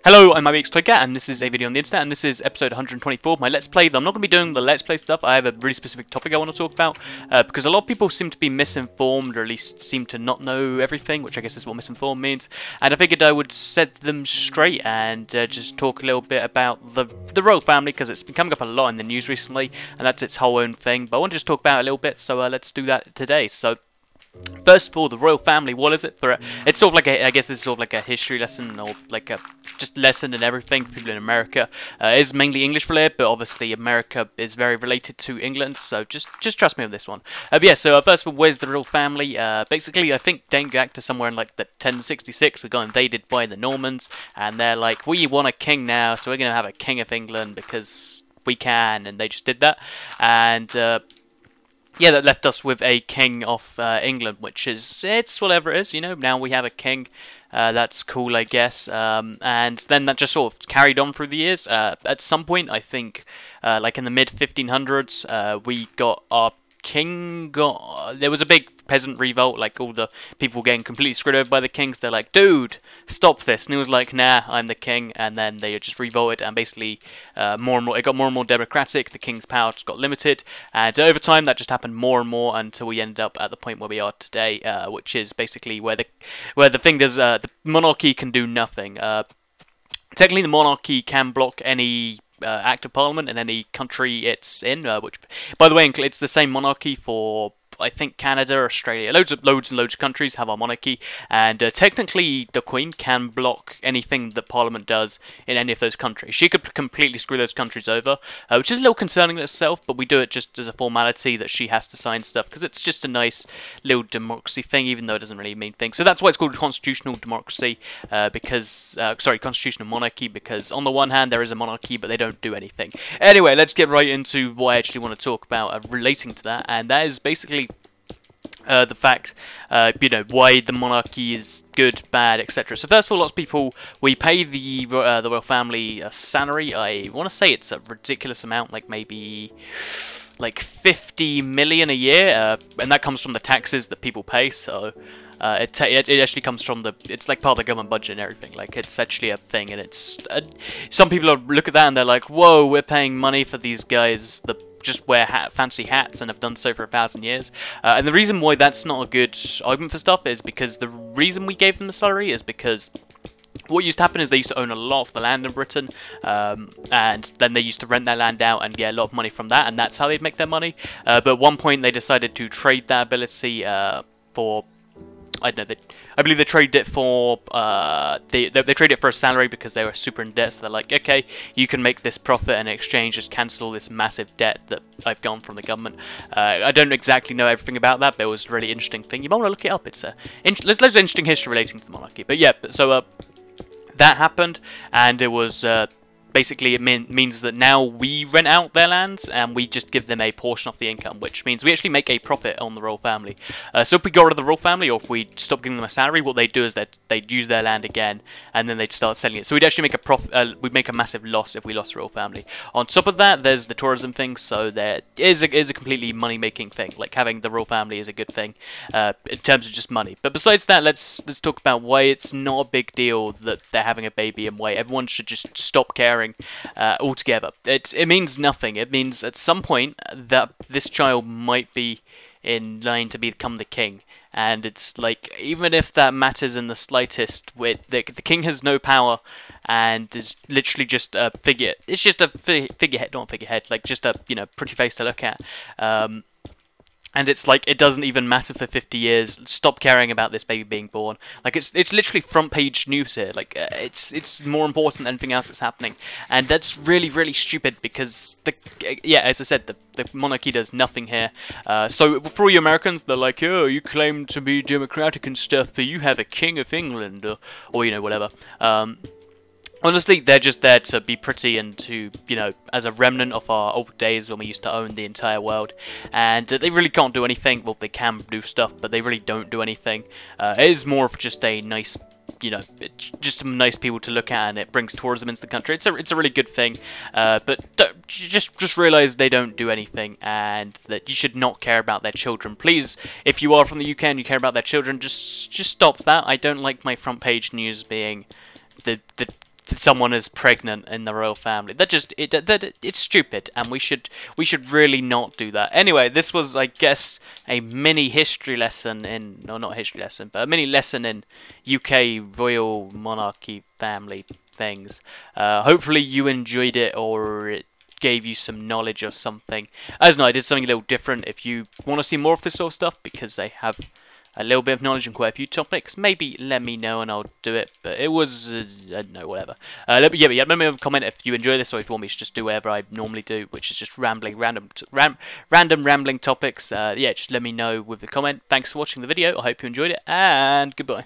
Hello, I'm MyBeXToyCat, and this is a video on the internet, and this is episode 124 of my Let's Play. I'm not going to be doing the Let's Play stuff. I have a really specific topic I want to talk about, because a lot of people seem to be misinformed, or at least seem to not know everything, which I guess is what misinformed means, and I figured I would set them straight and just talk a little bit about the royal family, because it's been coming up a lot in the news recently, and that's its whole own thing, but I want to just talk about it a little bit, so let's do that today. So, first of all, the royal family, what is it? It's sort of like I guess this is sort of like a history lesson, or like a just lesson in everything for people in America. It is mainly English related, but obviously America is very related to England, so just trust me on this one. But yeah, so first of all, where's the royal family? Basically, I think dating back to somewhere in like the 1066, we got invaded by the Normans, and they're like, we want a king now, so we're going to have a king of England because we can, and they just did that, and yeah, that left us with a king of England, which is, it's whatever it is, you know, now we have a king, that's cool, I guess, and then that just sort of carried on through the years. At some point, I think, like in the mid-1500s, we got our king, there was a big peasant revolt, like all the people getting completely screwed over by the kings. They're like, dude, stop this, and he was like, nah, I'm the king, and then they just revolted, and basically more and more, it got more and more democratic, the king's power just got limited, and over time that just happened more and more until we ended up at the point where we are today, which is basically where the thing does, the monarchy can do nothing. Technically the monarchy can block any act of parliament in any country it's in, which, by the way, it's the same monarchy for, I think, Canada, Australia, loads and loads of countries have our monarchy, and technically the Queen can block anything that Parliament does in any of those countries. She could completely screw those countries over, which is a little concerning in itself, but we do it just as a formality that she has to sign stuff, because it's just a nice little democracy thing, even though it doesn't really mean things. So that's why it's called constitutional democracy, constitutional monarchy, because on the one hand there is a monarchy, but they don't do anything. Anyway, let's get right into what I actually want to talk about relating to that, and that is basically the fact, you know, why the monarchy is good, bad, etc. So first of all, lots of people, we pay the royal family a salary. I want to say it's a ridiculous amount, like maybe like 50 million a year, and that comes from the taxes that people pay. So it actually comes from it's like part of the government budget and everything. Like, it's actually a thing, and it's some people look at that and they're like, whoa, we're paying money for these guys that just wear fancy hats and have done so for 1,000 years. And the reason why that's not a good argument for stuff is because the reason we gave them the salary is because what used to happen is they used to own a lot of the land in Britain, and then they used to rent their land out and get a lot of money from that, and that's how they'd make their money. But at one point they decided to trade that ability for, I don't know, I believe they traded it for, they traded it for a salary because they were super in debt, so they're like, okay, you can make this profit and in exchange just cancel this massive debt that I've gone from the government. I don't exactly know everything about that, but it was a really interesting thing. You might want to look it up. It's there's loads of interesting history relating to the monarchy. But yeah, so that happened, and it was basically, it means that now we rent out their lands and we just give them a portion of the income, which means we actually make a profit on the royal family. So if we got rid of the royal family, or if we stop giving them a salary, what they'd do is that they'd use their land again and then they'd start selling it. So we'd actually make a profit. We'd make a massive loss if we lost the royal family. On top of that, there's the tourism thing. So there is a completely money-making thing. Like, having the royal family is a good thing in terms of just money. But besides that, let's talk about why it's not a big deal that they're having a baby, and why everyone should just stop caring altogether. It means nothing. It means at some point that this child might be in line to become the king, and it's like, even if that matters in the slightest, the king has no power and is literally just a figure. It's just a figurehead, not a figurehead, like just a, you know, pretty face to look at. And it's like, it doesn't even matter for 50 years. Stop caring about this baby being born. Like, it's literally front page news here. Like, it's more important than anything else that's happening, and that's really, really stupid, because yeah, as I said, the monarchy does nothing here. So for all you Americans, they're like, oh, you claim to be democratic and stuff, but you have a king of England, or you know, whatever. Honestly, they're just there to be pretty and to, you know, as a remnant of our old days when we used to own the entire world. And they really can't do anything. Well, they can do stuff, but they really don't do anything. It is more of just a nice, you know, just some nice people to look at, and it brings tourism into the country. It's a really good thing. But just realize they don't do anything, and that you should not care about their children. Please, if you are from the UK and you care about their children, just stop that. I don't like my front page news being the someone is pregnant in the royal family. It's stupid, and we should really not do that. Anyway, this was, I guess, a mini history lesson in, no, not history lesson, but a mini lesson in UK royal monarchy family things. Hopefully you enjoyed it, or it gave you some knowledge or something. As no, I did something a little different. If you want to see more of this sort of stuff, because I have a little bit of knowledge on quite a few topics, maybe let me know and I'll do it. But it was, I don't know, whatever. Let me have a comment if you enjoy this, or if you want me to just do whatever I normally do, which is just rambling, random rambling topics. Yeah, just let me know with the comment. Thanks for watching the video. I hope you enjoyed it, and goodbye.